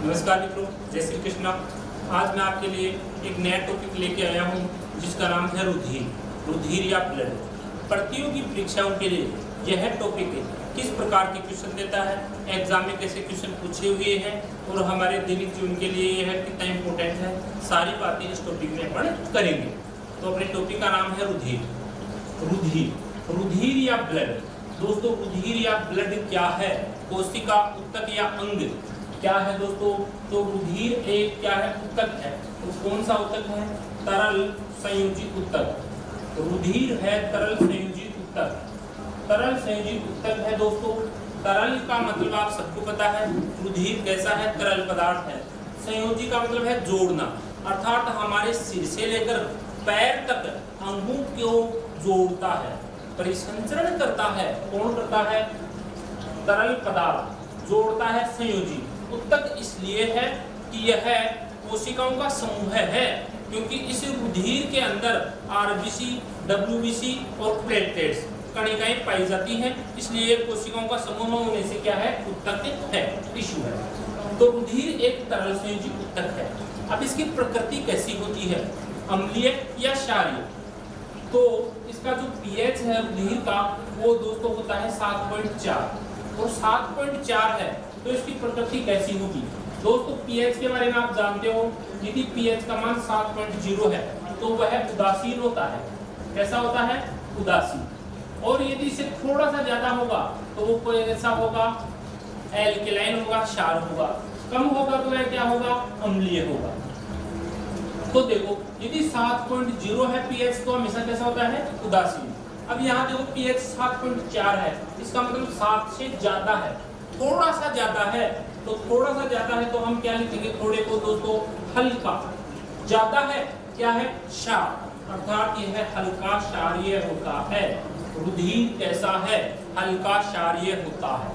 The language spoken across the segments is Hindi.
नमस्कार मित्रों, जय श्री कृष्णा। आज मैं आपके लिए एक नया टॉपिक लेके आया हूँ जिसका नाम है रुधिर या ब्लड। प्रतियोगी परीक्षाओं के लिए यह टॉपिक किस प्रकार के क्वेश्चन देता है, एग्जाम में कैसे क्वेश्चन पूछे हुए हैं और हमारे दैनिक जीवन के लिए यह कितना इम्पोर्टेंट है, सारी बातें इस टॉपिक में अपन करेंगे। तो अपने टॉपिक का नाम है रुधिर या ब्लड। दोस्तों, रुधिर या ब्लड क्या है? कोशिका, ऊतक या अंग क्या है दोस्तों? तो रुधिर एक क्या है? ऊतक है। तो कौन सा ऊतक है? तरल संयोजित ऊतक। रुधिर है तरल संयोजित ऊतक। तरल संयोजित ऊतक है दोस्तों। तरल का मतलब आप सबको पता है, रुधिर कैसा है? तरल पदार्थ है। संयोजी का मतलब है जोड़ना, अर्थात हमारे सिर से लेकर पैर तक अंगों को जोड़ता है, परिसंचरण करता है। कौन करता है? तरल पदार्थ जोड़ता है। संयोजी ऊतक इसलिए है कि यह कोशिकाओं का समूह है, क्योंकि इस रुधिर के अंदर आरबीसी, डब्ल्यूबीसी और प्लेटलेट्स कणिकाएं पाई जाती हैं, इसलिए कोशिकाओं का समूह होने से क्या है? ऊतक है, टिश्यू है। तो रुधिर एक तरल संयोजी ऊतक है। अब इसकी प्रकृति कैसी होती है? अम्लीय या क्षारीय? तो इसका जो पीएच है रुधिर का, वो दोस्तों होता है 7.4 और 7.4 है। तो इसकी प्रकृति कैसी होगी? दोस्तों, पीएच के बारे में आप जानते हो, यदि पीएच का मान 7.0 है तो वह उदासीन होता है। कैसा होता है? उदासीन। और यदि इसे थोड़ा सा ज्यादा होगा तो वो कोई ऐसा होगा, एल्केलाइन होगा, क्षार होगा। कम होगा तो वह क्या होगा? अम्लीय होगा। तो देखो, यदि 7.0 है पीएच तो हमेशा कैसा होता है? उदासीन। अब यहाँ देखो पीएच 7.4 है, इसका मतलब 7 से ज्यादा है। थोड़ा सा ज्यादा है, तो थोड़ा सा ज्यादा है तो हम क्या लिखेंगे? थोड़े को दोस्तों हल्का। ज्यादा है क्या है? क्षार, अर्थात यह हल्का क्षारीय होता है। रुधिर कैसा है? हल्का क्षारीय होता है।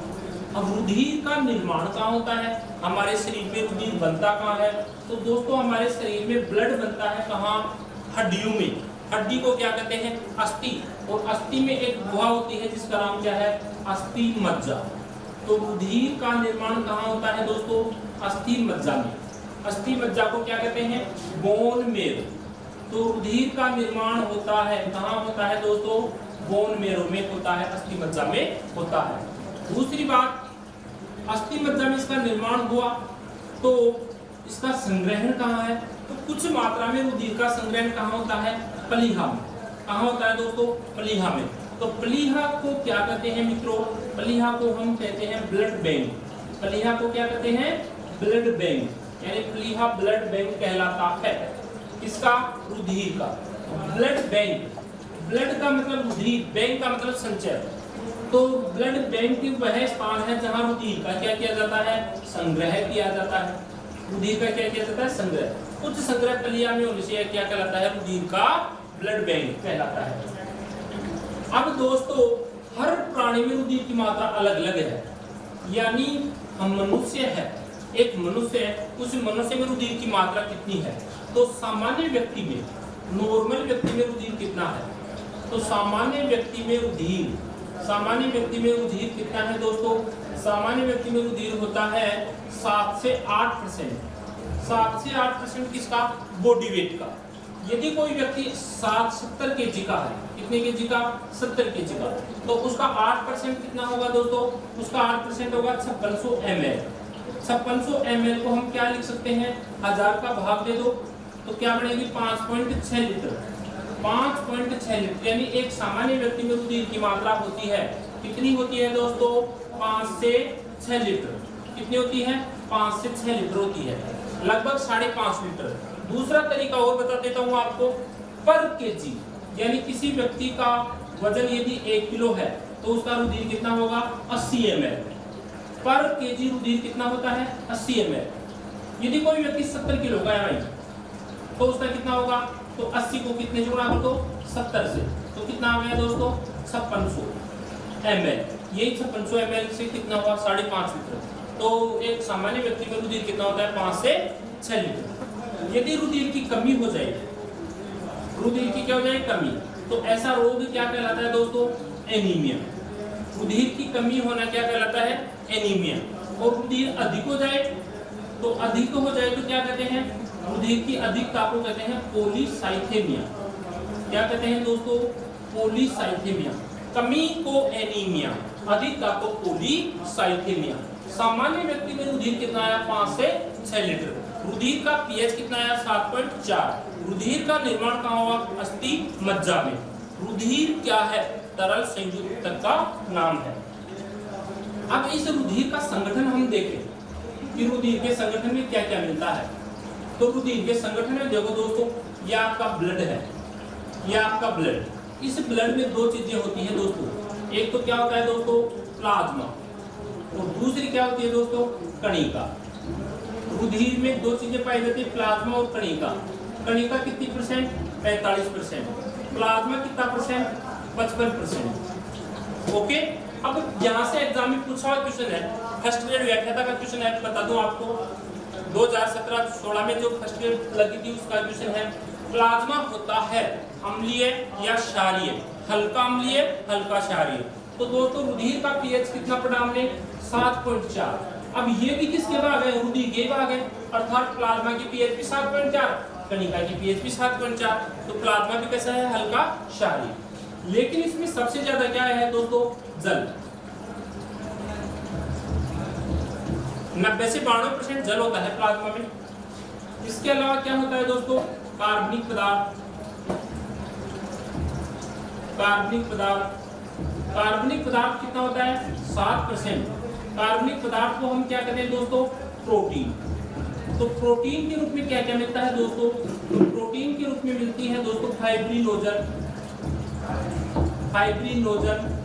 अब रुधिर का निर्माण कहाँ होता है? हमारे शरीर में रुधिर बनता कहाँ है? तो दोस्तों, हमारे शरीर में ब्लड बनता है कहाँ? हड्डियों में। हड्डी को क्या कहते हैं? अस्थि। और अस्थि में एक गुहा होती है जिसका नाम क्या है? अस्थि मज्जा। तो रुधिर का निर्माण कहाँ होता है दोस्तों? अस्थि मज्जा में। अस्थि मज्जा को क्या कहते हैं? Bone marrow. तो रुधिर का निर्माण होता है कहाँ होता है दोस्तों? बोन मेरो में होता है, अस्थि मज्जा में होता है। दूसरी बात, अस्थि मज्जा में इसका निर्माण हुआ तो इसका संग्रहण कहाँ है? तो कुछ मात्रा में रुधिर का संग्रहण कहाँ होता है? प्लीहा में। कहाँ होता है दोस्तों? प्लीहा में। तो प्लीहा को क्या कहते हैं मित्रों? प्लीहा को हम कहते हैं ब्लड बैंक। प्लीहा को क्या कहते हैं? ब्लड बैंक, यानी प्लीहा ब्लड बैंक कहलाता है। किसका? रुधिर का। ब्लड बैंक, ब्लड का मतलब रुधिर, बैंक का मतलब संचय। तो ब्लड बैंक वह स्थान है जहां रुधिर का क्या किया जाता है? संग्रह किया जाता है। रुधिर का क्या किया जाता है? संग्रह। उच्च संग्रह प्लीहा में होने से क्या कहलाता है? रुधिर का ब्लड बैंक कहलाता है। अब दोस्तों, हर प्राणी में रुधिर की मात्रा अलग अलग है। यानी हम मनुष्य है, एक मनुष्य है, उस मनुष्य में रुधिर की मात्रा कितनी है? तो सामान्य व्यक्ति में, नॉर्मल व्यक्ति में रुधिर कितना है? तो सामान्य व्यक्ति में रुधिर कितना है दोस्तों? सामान्य व्यक्ति में रुधिर होता है 7 से 8%। 7 से 8% किसका? बॉडी वेट का। यदि कोई व्यक्ति 70 केजी का है, कितने केजी का? 70 केजी का, तो उसका 8% कितना होगा दोस्तों? उसका 8% होगा 5600 ml। 5600 ml को हम क्या लिख सकते हैं? 1000 का भाग दे दो तो क्या बनेगी? 5.6 लीटर। 5.6 लीटर, यानी एक सामान्य व्यक्ति में रुधिर की मात्रा होती है, कितनी होती है दोस्तों? 5 से 6 लीटर। कितनी होती है? 5 से 6 लीटर होती है, लगभग 5.5 लीटर। दूसरा तरीका और बता देता हूं आपको, पर केजी, यानी किसी व्यक्ति का वजन यदि 1 किलो है तो उसका रुधिर कितना होगा? 80 ml। पर केजी रुधिर कितना होता है? 80 ml। यदि कोई व्यक्ति 70 किलो का है भाई, तो उसका कितना होगा? तो 80 को कितने से गुणा कर दो? 70 से, तो कितना आ गया दोस्तों? 5600 ml। यही 5600 ml से कितना हुआ? 5.5 लीटर। तो एक सामान्य व्यक्ति में रुधिर कितना होता है? 5 से 6 लीटर। यदि रुधिर की कमी हो जाए, रुधिर की क्या हो जाए? कमी, तो ऐसा रोग क्या कहलाता है दोस्तों? एनीमिया। रुधिर की कमी होना क्या कहलाता है? एनीमिया। और रुधिर अधिक हो जाए तो अधिक हो जाए तो क्या कहते हैं, रुधिर की अधिकता को कहते हैं पॉलीसाइथेमिया। क्या कहते हैं दोस्तों, पॉलीसाइथेमिया। कमी को एनीमिया, अधिकता को पॉलीसाइथेमिया। सामान्य व्यक्ति में रुधिर कितना आया, 5 से 6 लीटर। रुधिर का पीएच कितना आया, 7.4। रुधिर का निर्माण कहाँ हुआ, अस्थि मज्जा में। रुधिर क्या है, तरल संयुक्त ऊतक का नाम है। अब इस रुधिर का संगठन हम देखें कि रुधिर के संगठन में क्या क्या मिलता है। तो रुधिर के संगठन में देखो दोस्तों, यह आपका ब्लड है, यह आपका ब्लड। इस ब्लड में दो चीजें होती हैं दोस्तों, एक तो क्या होता है दोस्तों, प्लाज्मा, और दूसरी क्या होती है दोस्तों, कणिका। रुधिर में दो चीजें पाई जाती है, प्लाज्मा और कणिका। कणिका कितनी परसेंट, 45%। प्लाज्मा कितना परसेंट, 55%। ओके। अब यहाँ से एग्जाम में पूछा हुआ क्वेश्चन है, फर्स्ट ग्रेड व्याख्याता का क्वेश्चन है, बता दूं आपको 2017-16 में जो फर्स्ट ग्रेड लगी थी उसका क्वेश्चन है, प्लाज्मा होता है अम्लीय या क्षारीय, हल्का अम्लीय, हल्का क्षारीय। तो दोस्तों रुधिर का पीएच कितना पढ़ा हमने, 7.4। अब ये भी किसके भाग है, रुधिर के भाग है, अर्थात प्लाज्मा की पीएच भी 7.4, कणिका की पीएच भी 7.4। तो प्लाज्मा भी कैसा है, हल्का क्षारीय। लेकिन इसमें सबसे ज्यादा क्या है दोस्तों, जल। 90 से 92% जल होता है प्लाज्मा में। इसके अलावा क्या होता है दोस्तों, कार्बनिक पदार्थ। कार्बनिक पदार्थ, कार्बनिक पदार्थ कितना होता है, 7%। कार्बनिक पदार्थ को हम क्या कहते हैं दोस्तों, प्रोटीन। तो प्रोटीन के रूप में क्या क्या मिलता है दोस्तों, तो प्रोटीन के रूप में मिलती है दोस्तों फाइब्रिनोजन, फाइब्रिनोजन।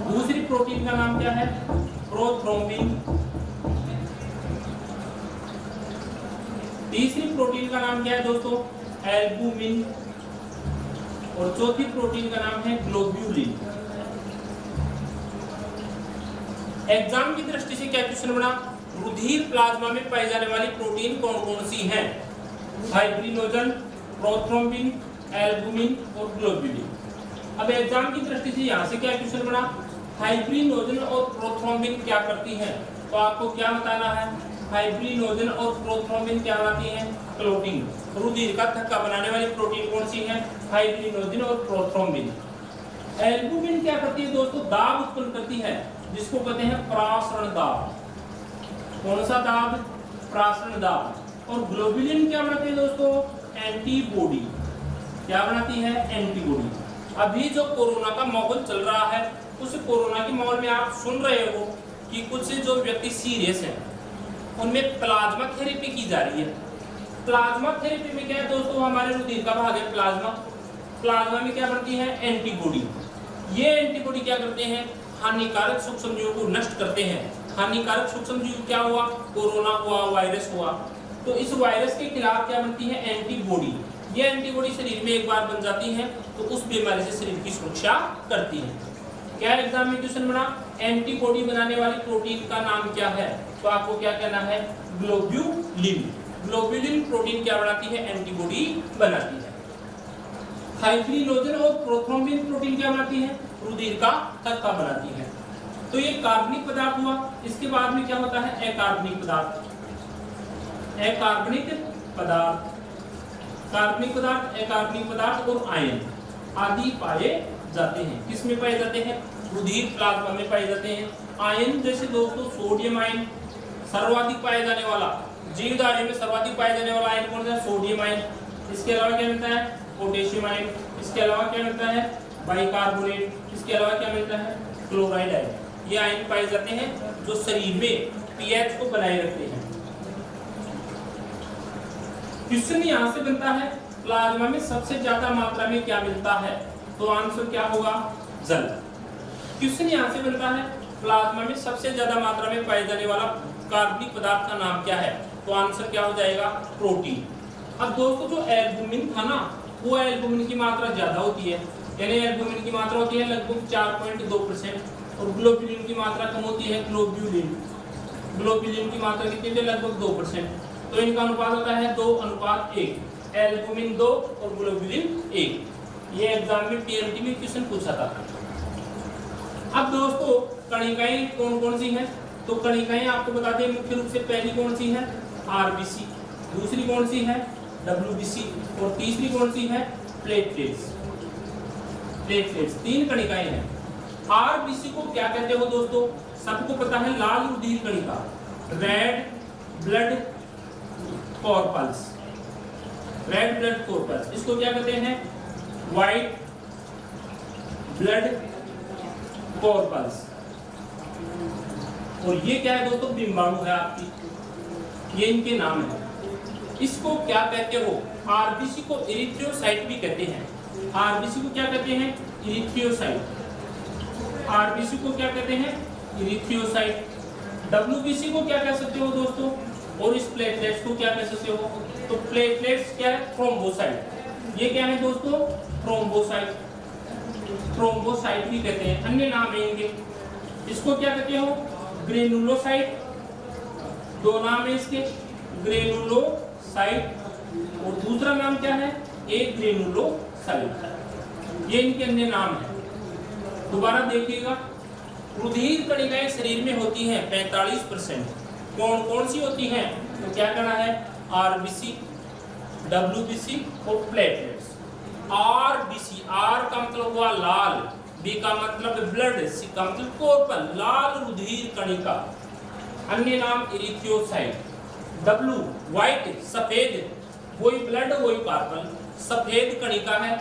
दूसरी प्रोटीन का नाम क्या है, प्रोथ्रोम्बिन। तीसरी प्रोटीन का नाम क्या है दोस्तों, एल्बुमिन। और चौथी प्रोटीन का नाम है ग्लोब्यूलिन। एग्जाम की दृष्टि से क्या क्वेश्चन बना, रुधिर प्लाज्मा में पाई जाने वाली प्रोटीन कौन कौन सी हैं, फाइब्रिनोजन, प्रोथ्रोम्बिन, एल्बुमिन और ग्लोब्यूलिन। अब एग्जाम की दृष्टि से यहाँ से क्या क्वेश्चन बना, फाइब्रिनोजन और प्रोथ्रोम्बिन क्या करती हैं, तो आपको क्या बताना है, फाइब्रिनोजन और प्रोथ्रोम्बिन क्या बनाती हैं, क्लोटिंग। रुधिर का थक्का बनाने वाली प्रोटीन कौन सी है, फाइब्रिनोजन और प्रोथ्रोम्बिन। एल्बुमिन क्या करती है दोस्तों, दाब उत्पन्न करती है, जिसको कहते हैं प्रासरण दाब। कौन सा दाब, प्रासरण दाब। और ग्लोब्यूलिन क्या बनाती है दोस्तों, एंटीबॉडी। क्या बनाती है, एंटीबॉडी। अभी जो कोरोना का माहौल चल रहा है, उस कोरोना के माहौल में आप सुन रहे हो कि कुछ जो व्यक्ति सीरियस हैं उनमें प्लाज्मा थेरेपी की जा रही है। प्लाज्मा थेरेपी में क्या है दोस्तों, हमारे रुधिर का भाग है प्लाज्मा। प्लाज्मा में क्या बनती है, एंटीबॉडी। ये एंटीबॉडी क्या करते हैं, हानिकारक सूक्ष्मजीवों को नष्ट करते हैं। हानिकारक सूक्ष्मजीव क्या हुआ, कोरोना हुआ, वायरस हुआ, तो इस वायरस के खिलाफ क्या बनती है, एंटीबॉडी। ये एंटीबॉडी शरीर में एक बार बन जाती है तो उस बीमारी से शरीर की सुरक्षा करती है। क्या एग्जाम में क्वेश्चन बना, एंटीबॉडी बनाने वाली प्रोटीन का नाम क्या है, तो आपको क्या कहना है, ग्लोब्यूलिन। ग्लोब्यूलिन प्रोटीन क्या बनाती है, एंटीबॉडी बनाती है। फाइब्रिनोजन और प्रोथ्रोम्बिन प्रोटीन क्या बनाती है, रुधिर का थक्का बनाती है। तो ये कार्बनिक पदार्थ हुआ। इसके बाद में क्या होता है, अकार्बनिक पदार्थ। अकार्बनिक पदार्थ, कार्बनिक पदार्थ, अकार्बनिक पदार्थ और आयन आदि पाए जाते हैं। किसमें पाए जाते हैं, रुधिर प्लाज्मा में पाए जाते हैं। आयन जैसे दोस्तों सोडियम आयन, सर्वाधिक पाए जाने वाला, जीवधारी में सर्वाधिक पाए जाने वाला आयन कौन सा है, सोडियम आयन। इसके अलावा क्या मिलता है, पोटेशियम आयन। इसके अलावा क्या मिलता है, बाइकार्बोनेट। इसके अलावा क्या मिलता है, क्लोराइड आयन। ये आयन पाए जाते हैं जो शरीर में पीएच को बनाए रखते हैं। क्वेश्चन यहाँ से बनता है, प्लाज्मा में सबसे ज्यादा मात्रा में क्या मिलता है, तो आंसर क्या होगा, जल। क्वेश्चन यहाँ से बनता है, प्लाज्मा में सबसे ज्यादा मात्रा में पाए जाने वाला कार्बनिक पदार्थ का नाम क्या है, तो आंसर क्या हो जाएगा, प्रोटीन। अब दोस्तों जो एल्बुमिन था ना, वो एल्बुमिन की मात्रा ज्यादा होती है, यानी एल्बुमिन की मात्रा होती है लगभग 4.2% और ग्लोब्यूलिन की मात्रा कम होती है, ग्लोब्यूलिन। ग्लोब्यूलिन की मात्रा कितनी है, लगभग 2%। तो इनका अनुपात होता है 2:1, एल्बुमिन 2 और ग्लोब्यूलिन 1। ये एग्जाम में पीएमटी में क्वेश्चन पूछा था। अब दोस्तों कणिकाएं कौन कौन सी हैं, तो कणिकाएं आपको बता दें मुख्य रूप से पहली कौन सी है, आरबीसी, दूसरी कौन सी है, डब्ल्यूबीसी, और तीसरी कौन सी है, प्लेटलेट्स। प्लेटलेट्स 3 कणिकाएं हैं। आरबीसी को क्या कहते हो दोस्तों, सबको पता है, लाल रुधिर कणिका, red blood corpuscles, red blood corpuscles. इसको क्या कहते हैं, व्हाइट ब्लड कॉर्पल्स। और ये क्या है दोस्तों, बिंबाणु है आपकी, ये इनके नाम है। इसको क्या कहते हो, आरबीसी को इरिथ्रोसाइट भी कहते हैं। आरबीसी को क्या कहते हैं, इरिथ्रोसाइट। आरबीसी को क्या कहते हैं, इरिथ्रोसाइट। डब्ल्यूबीसी को क्या कह सकते हो दोस्तों, और इस प्लेटलेट्स को क्या कह सकते हो, तो प्लेटलेट्स क्या है, थ्रोम्बोसाइट। ये क्या है दोस्तों, थ्रोम्बोसाइट, थ्रोम्बोसाइट भी कहते हैं, अन्य नाम है इनके। इसको क्या कहते हो, ग्रेनुलोसाइट, 2 नाम है इसके, ग्रेनुलोसाइट, और दूसरा नाम क्या है, एक ग्रेनुलोसाइट। ये इनके अन्य नाम है। दोबारा देखिएगा, रुधिर कणिकाएं शरीर में होती हैं 45%। कौन कौन सी होती हैं, तो क्या करना है, आरबीसी, डब्ल्यूबीसी और प्लेटलेट्स। आरबीसी, आर का मतलब हुआ लाल, बी का मतलब ब्लड, सी का मतलब कॉर्पल, लाल रुधिर कणिका, अन्य नाम इरिथ्रोसाइट। डब्ल्यू व्हाइट, सफेद, वही ब्लड वही कॉर्पल, सफेद कणिका है,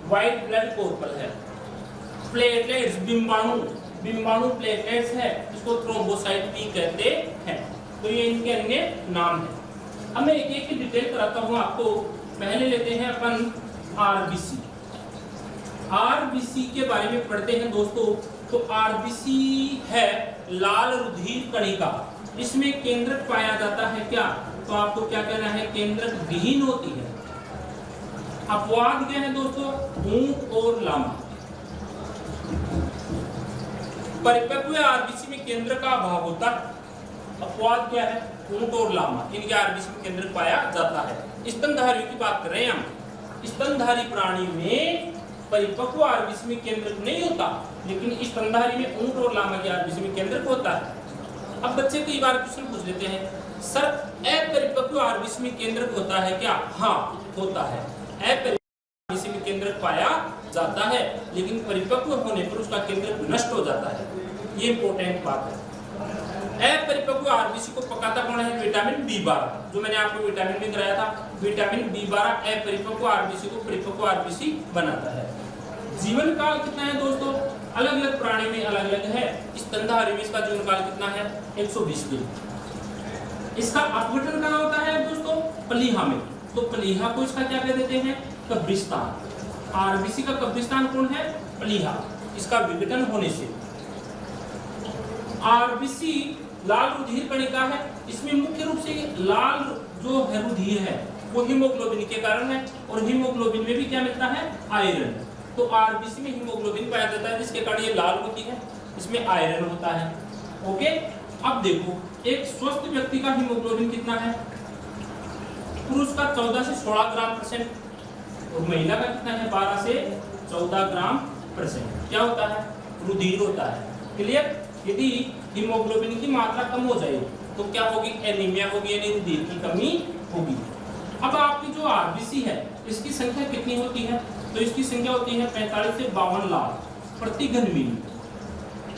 व्हाइट ब्लड कॉर्पल है। प्लेटलेट्स बिंबाणु, बिंबाणु प्लेटलेट्स है, इसको थ्रोम्बोसाइट भी कहते हैं। तो ये इनके अन्य नाम है। अब मैं एक एक की डिटेल कराता हूँ आपको। पहले लेते हैं अपन आरबीसी। आरबीसी के बारे में पढ़ते हैं दोस्तों। तो आरबीसी है लाल रुधिर कणिका, इसमें केंद्रक पाया जाता है क्या, तो आपको क्या कहना है, केंद्रक विहीन होती है। अपवाद क्या है दोस्तों, ऊंट और लामा। परिपक्व आरबीसी में केंद्र का अभाव होता है। अपवाद क्या है, ऊंट और लामा, इनके आरबीसी में केंद्र पाया जाता है। स्तनधारियों की बात कर रहे हैं हम। स्तनधारी प्राणी में परिपक्व आरबीसी में केंद्र नहीं होता, लेकिन स्तनधारी में ऊंट और लामा के आरबीसी में केंद्र होता है। अब बच्चे कई बार क्वेश्चन पूछ लेते हैं, सर अपरिपक्व आरबीसी में केंद्र होता है क्या, हाँ होता है। अपरिपक्व आरबीसी में केंद्र पाया जाता है, लेकिन परिपक्व होने पर उसका केंद्र नष्ट हो जाता है। ये इंपॉर्टेंट बात है। अपरिपक्व आरबीसी को पकाता कौन है, विटामिन B12, जो मैंने आपको विटामिन भी कराया था। विटामिन B12 अपरिपक्व आरबीसी को परिपक्व आरबीसी बनाता है। जीवन काल कितना है दोस्तों, अलग अलग प्राणी में अलग अलग है। स्तनधारी में इसका जीवन काल कितना है, 120 दिन। इसका अपघटन कहाँ होता है दोस्तों, प्लीहा में। तो प्लीहा को इसका क्या कह देते हैं, कब्रिस्तान। आरबीसी का कब्रिस्तान कौन है, प्लीहा, इसका विघटन होने से। आरबीसी लाल रुधिर कणिका है, इसमें मुख्य रूप से लाल जो है रुधिर है वो हीमोग्लोबिन के कारण है, और हीमोग्लोबिन में भी क्या मिलता है, आयरन। तो आरबीसी में हीमोग्लोबिन पाया जाता है, जिसके कारण ये लाल होती है, इसमें आयरन होता है। ओके, अब देखो एक स्वस्थ व्यक्ति का हीमोग्लोबिन कितना है, पुरुष का 14 से 16 ग्राम %, और महिला का कितना है, 12 से 14 ग्राम %। क्या होता है, रुधिर होता है। क्लियर। यदि हीमोग्लोबिन की मात्रा कम हो जाए तो क्या होगी, एनीमिया होगी, यानी रुधिर की कमी होगी। अब आपकी जो आरबीसी है इसकी संख्या कितनी होती है, तो इसकी संख्या होती है 45 से 52 लाख प्रति घन मिली,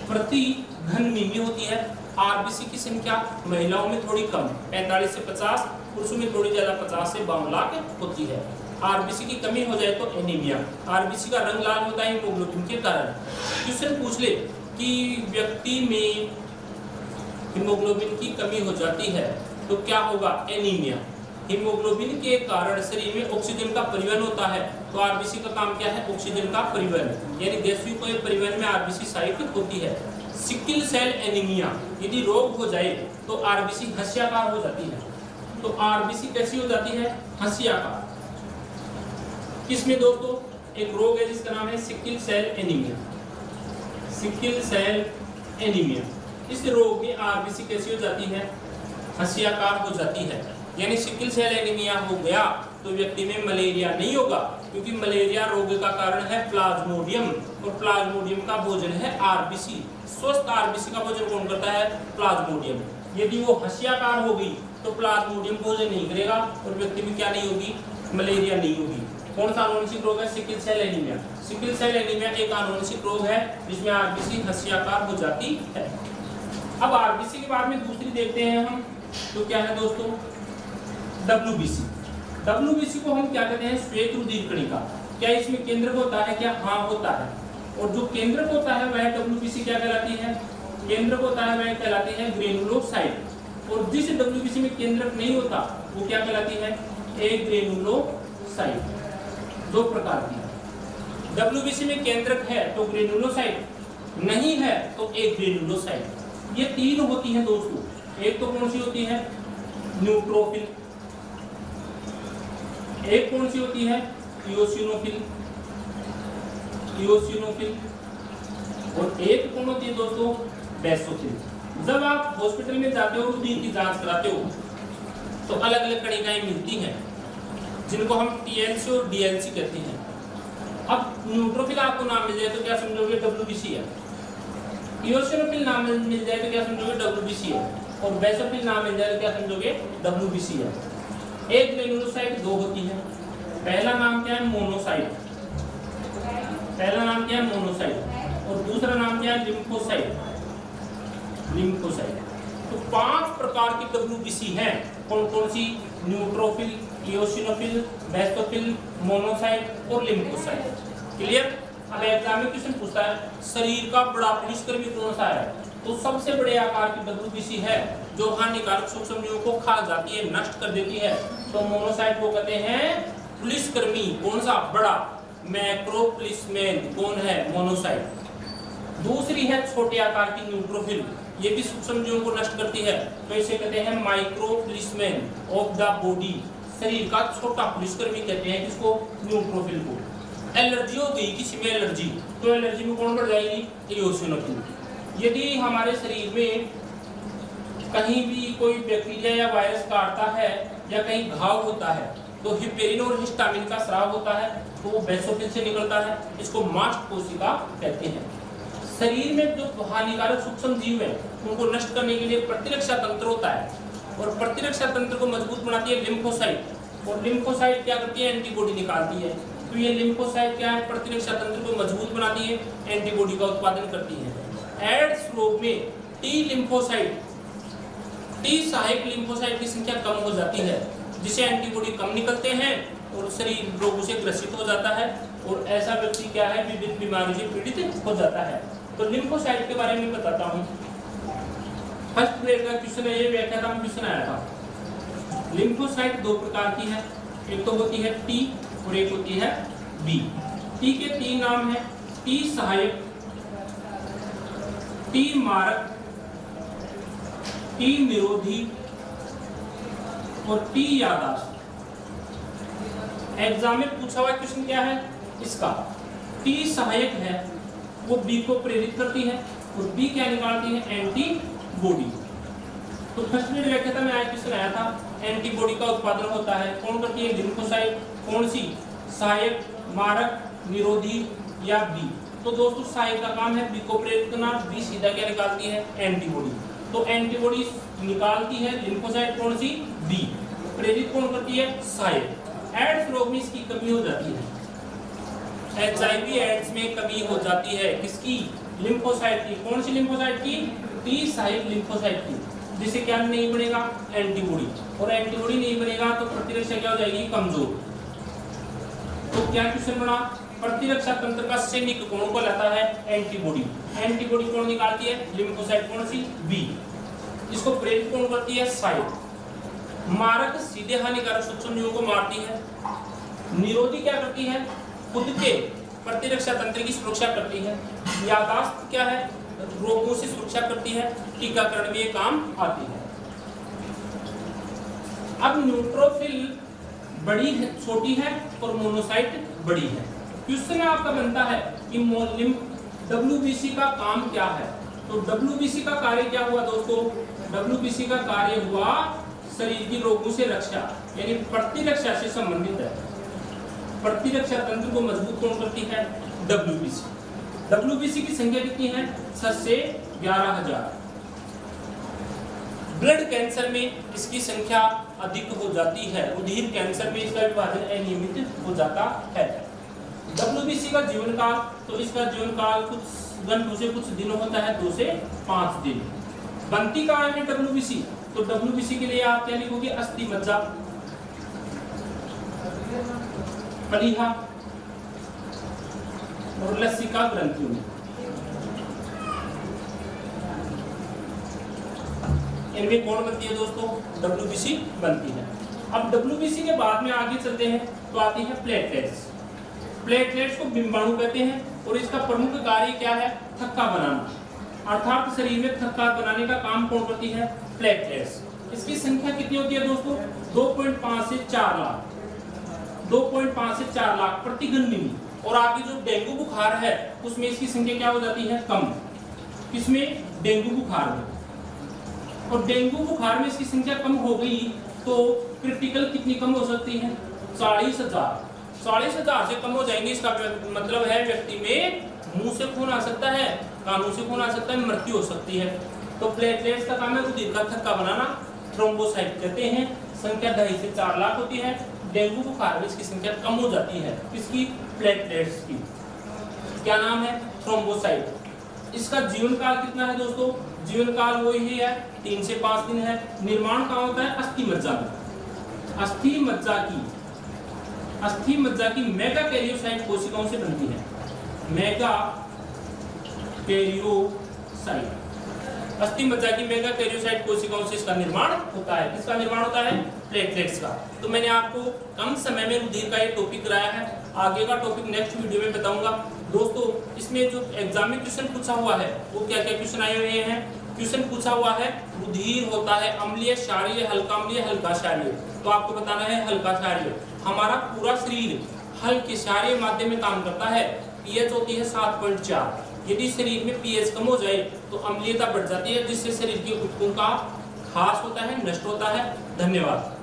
प्रति घन मिली होती है। आरबीसी की संख्या महिलाओं में थोड़ी कम, 45 से 50, पुरुषों में थोड़ी ज्यादा, 50 से 52 लाख होती है। आरबीसी की कमी हो जाए तो एनीमिया। आरबीसी का रंग लाल होता है हीमोग्लोबिन के कारण। क्वेश्चन पूछ ले कि व्यक्ति में हीमोग्लोबिन की कमी हो जाती है तो क्या होगा, एनीमिया। हीमोग्लोबिन के कारण शरीर में ऑक्सीजन का परिवहन होता है, तो आरबीसी का काम क्या है, ऑक्सीजन का परिवहन, यानी गैसों के परिवहन में आरबीसी सहायक होती है। सिकल सेल एनीमिया, यदि रोग हो जाए तो आरबीसी हंसियाकार हो जाती है। तो आरबीसी कैसी हो जाती है, हंसियाकार। किसमें दोस्तों, एक रोग है जिसका नाम है sickle cell anaemia. Sickle cell anaemia, इस रोग में आरबीसी कैसी हो जाती है, हंसियाकार हो जाती है। यानी सिकल सेल एनीमिया हो गया तो व्यक्ति में मलेरिया नहीं होगा, क्योंकि मलेरिया रोग का कारण है प्लाज्मोडियम, और प्लाज्मोडियम का भोजन है आरबीसी। स्वस्थ आरबीसी का भोजन कौन करता है? प्लाज्मोडियम। यदि वो हंसियाकार होगी तो प्लाज्मोडियम भोजन नहीं करेगा और व्यक्ति में क्या नहीं होगी? मलेरिया नहीं होगी। कौन सा आनुवंशिक रोग है? Sickle cell anaemia. Sickle cell anaemia एक आनुवंशिक रोग है जिसमें आरबीसी हंसियाकार हो जाती है। अब आरबीसी के बाद में दूसरी देखते हैं हम, तो क्या है दोस्तों? डब्ल्यूबीसी। डब्ल्यूबीसी को हम क्या कहते हैं? श्वेत रुधिर कणिका। क्या इसमें केंद्रक होता है क्या? हाँ होता है। और जो केंद्रक होता है वह डब्ल्यूबीसी क्या कहलाती है? केंद्रक होता है वह कहलाती है ग्रेनुलोसाइट। और जिस डब्ल्यूबीसी में केंद्रक नहीं होता वो क्या कहलाती है? एक ग्रेनुलोसाइट। दो प्रकार की डब्ल्यूबीसी में केंद्रक है तो ग्रेनुलोसाइट, नहीं है तो एक ग्रेनुलोसाइट। ये तीन होती है दोस्तों। एक तो कौन सी होती है? न्यूट्रोफिल। एक कौन सी होती है? इओसिनोफिल। इओसिनोफिल। और एक कौन होती है दोस्तों? बेसोफिल। जब आप हॉस्पिटल में जाते हो, रुधिर की जांच कराते हो, तो अलग अलग कणिकाएं मिलती हैं जिनको हम टीएलसी और डीएलसी कहते हैं। अब न्यूट्रोफिल आपको नाम मिल जाए तो क्या समझोगे? डब्ल्यूबीसी है। इओसिनोफिल नाम मिल जाए तो क्या समझोगे? डब्ल्यूबीसी है। और बेसोफिल नाम मिल जाए तो क्या समझोगे? डब्ल्यूबीसी है। एक ग्रेनुलोसाइट दो होती है। पहला नाम क्या है? मोनोसाइट। पहला नाम क्या है? मोनोसाइट। और दूसरा नाम क्या है? लिम्फोसाइट। लिम्फोसाइट। तो 5 प्रकार की डब्ल्यूबीसी हैं। कौन कौन सी? न्यूट्रोफिल, इओसिनोफिल, बेसोफिल, मोनोसाइट और लिम्फोसाइट। क्लियर? अब एग्जाम में क्वेश्चन पूछता है शरीर का बड़ा पुलिसकर्मी कौन सा है? तो सबसे बड़े आकार की डब्ल्यूबीसी है जो हानिकारक सूक्ष्मजीवों को खा जाती है, नष्ट कर देती है। तो मोनोसाइट को कहते हैं पुलिसकर्मी। कौन सा? बड़ा। मैक्रो पुलिसमैन कौन है? मोनोसाइट। दूसरी है छोटे आकार की न्यूट्रोफिल, ये भी सूक्ष्मजीवों को नष्ट करती है, तो इसे कहते हैं micro policeman of the body. शरीर का छोटा पुलिसकर्मी कहते हैं किसको? न्यूट्रोफिल को। एलर्जी हो गई किसी में एलर्जी, तो एलर्जी में कौन बढ़ जाएगी? इओसिनोफिल। यदि हमारे शरीर में कहीं भी कोई बैक्टीरिया या वायरस काटता है या कहीं घाव होता है तो हिपेरिन और हिस्टामिन का स्राव होता है, तो वो बेसोफिल से निकलता है। इसको मास्ट कोशिका कहते हैं। शरीर में जो हानिकारक सूक्ष्म जीव है उनको नष्ट करने के लिए प्रतिरक्षा तंत्र होता है, और प्रतिरक्षा तंत्र को मजबूत बनाती है लिम्फोसाइट। और लिम्फोसाइट क्या करती है? एंटीबॉडी निकालती है। तो ये लिम्फोसाइट क्या है? प्रतिरक्षा तंत्र को मजबूत बनाती है, एंटीबॉडी का उत्पादन करती है। एड्स रोग में टी लिम्फोसाइट, टी सहायक लिम्फोसाइट की संख्या कम हो जाती है, जिसे एंटीबॉडी कम निकलते हैं और शरीर रोगों से ग्रसित हो जाता है, और ऐसा व्यक्ति क्या है? विभिन्न बीमारियों से पीड़ित हो जाता है। तो लिम्फोसाइट के बारे में बताता हूँ। फर्स्ट ग्रेड का क्वेश्चन है, ये व्याख्या का क्वेश्चन आया था। लिम्फोसाइट दो प्रकार की है, एक तो होती है टी और एक होती है बी। टी के 3 नाम है: टी सहायक, टी मारक, टी निरोधी और टी यादाश्त। एग्जाम में पूछा हुआ क्वेश्चन क्या है इसका? टी सहायक है, वो बी को प्रेरित करती है, और बी क्या निकालती है? एंटीबॉडी। तो फर्स्ट ग्रेड व्याख्या में आया क्वेश्चन आया था, एंटीबॉडी का उत्पादन होता है, कौन करती है? लिम्फोसाइट। कौन सी? सहायक, मारक, निरोधी या बी? तो दोस्तों सहायक का काम है बी को प्रेरित करना, बी सीधा क्या निकालती है? एंटीबॉडी। तो एंटीबॉडी निकालती है लिम्फोसाइट, कौन सी? बी। प्रेरित कौन करती है? सहायक। एड्स रोग में इसकी कमी हो जाती है, एचआईवी एड्स में कमी हो जाती है। किसकी? लिम्फोसाइट की। कौन सी लिम्फोसाइट की? टी सहायक लिम्फोसाइट की, जिससे क्या नहीं बनेगा? एंटीबॉडी। और एंटीबॉडी नहीं बनेगा तो प्रतिरक्षा क्या हो जाएगी? कमजोर। तो क्या क्वेश्चन बना? प्रतिरक्षा तंत्र का सैनिक कौन को लाता है? एंटीबॉडी। एंटीबॉडी कौन निकालती है? लिम्फोसाइट। कौन सी? बी। इसको प्रेरित कौन करती है? सहायक। मारक सीधे हानिकारक सूक्ष्मजीवों को मारती है। निरोधी क्या करती है? खुद के प्रतिरक्षा तंत्र की सुरक्षा करती है। यादाश्त क्या है? रोगों से सुरक्षा करती है। टीकाकरण में ये काम आती है। अब न्यूट्रोफिल बड़ी है, छोटी है, और मोनोसाइट बड़ी है। क्वेश्चन आपका बनता है कि डब्ल्यूबीसी का काम क्या है? तो डब्ल्यूबीसी का कार्य क्या हुआ दोस्तों? डब्ल्यूबीसी का कार्य हुआ शरीर की रोगों से रक्षा, यानी प्रतिरक्षा से संबंधित है। प्रतिरक्षा तंत्र को मजबूत कौन करती है? WBC। WBC की संख्या कितनी है? 6 से 11,000। ब्लड कैंसर में इसकी संख्या अधिक हो जाती है, रुधिर कैंसर में इसका विभाजन अनियमित हो जाता है। WBC का जीवन काल, तो इसका जीवन काल कुछ घंटों से कुछ दिनों होता है, 2 से 5 दिन। बनती कहाँ है WBC? तो WBC के लिए आप क्या लिखोगे? अस्थि मज्जा, प्लीहा और लसिका ग्रंथियों में। इनमें कौन बनती है दोस्तों? WBC बनती है। अब WBC के बाद में आगे चलते हैं तो आती है प्लेटलेट्स। प्लेटलेट्स को बिंबाणु कहते हैं और इसका प्रमुख कार्य क्या है? थक्का बनाना, अर्थात शरीर में थक्का बनाने का काम कौन करती है? प्लेटलेट्स। इसकी संख्या कितनी होती है दोस्तों? 2.5 से 4 लाख, 2.5 से 4 लाख प्रति घन मिली। और आगे जो डेंगू बुखार है उसमें इसकी संख्या क्या हो जाती है? कम। किसमें? डेंगू बुखार में। और डेंगू बुखार में इसकी संख्या कम हो गई तो क्रिटिकल कितनी कम हो सकती है? 40,000। 40,000 से कम हो जाएंगे, इसका मतलब है व्यक्ति में मुंह से खून आ सकता है, कानों से खून आ सकता है, मृत्यु हो सकती है। तो प्लेटलेट्स का काम है रुधिर का थक्का बनाना, थ्रोम्बोसाइट कहते हैं। संख्या 2.5 से 4 लाख होती है। डेंगू बुखार में इसकी संख्या कम हो जाती है। किसकी? प्लेटलेट्स की। क्या नाम है? थ्रोम्बोसाइट। इसका जीवन काल कितना है दोस्तों? जीवन काल वही है, 3 से 5 दिन है। निर्माण कहाँ होता है? अस्थि मज्जा में। अस्थि मज्जा की मेगा कैरियोसाइट कोशिकाओं से बनती है। मेगा कैरियोसाइट, अस्थि मज्जा की मेगा कैरियोसाइट कोशिकाओं से इसका निर्माण होता है। किसका निर्माण होता है? प्लेटलेट्स का। तो मैंने आपको कम समय में रुधिर का ये टॉपिक कराया है। आगे का टॉपिक नेक्स्ट वीडियो में बताऊंगा। दोस्तों इसमें जो एग्जाम में क्वेश्चन पूछा हुआ है वो क्या क्या क्वेश्चन आए हुए हैं? क्वेश्चन पूछा हुआ है रुधिर होता है अम्लीय, क्षारीय, हल्का अम्लीय, हल्का क्षारीय। तो आपको बताना है हल्का क्षारीय। हमारा पूरा शरीर हल्के क्षारीय माध्यम में काम करता है। पीएच होती है 7.4। यदि शरीर में पीएच कम हो जाए तो अम्लीयता बढ़ जाती है, जिससे शरीर के ऊतकों का ह्रास होता है, नष्ट होता है। धन्यवाद।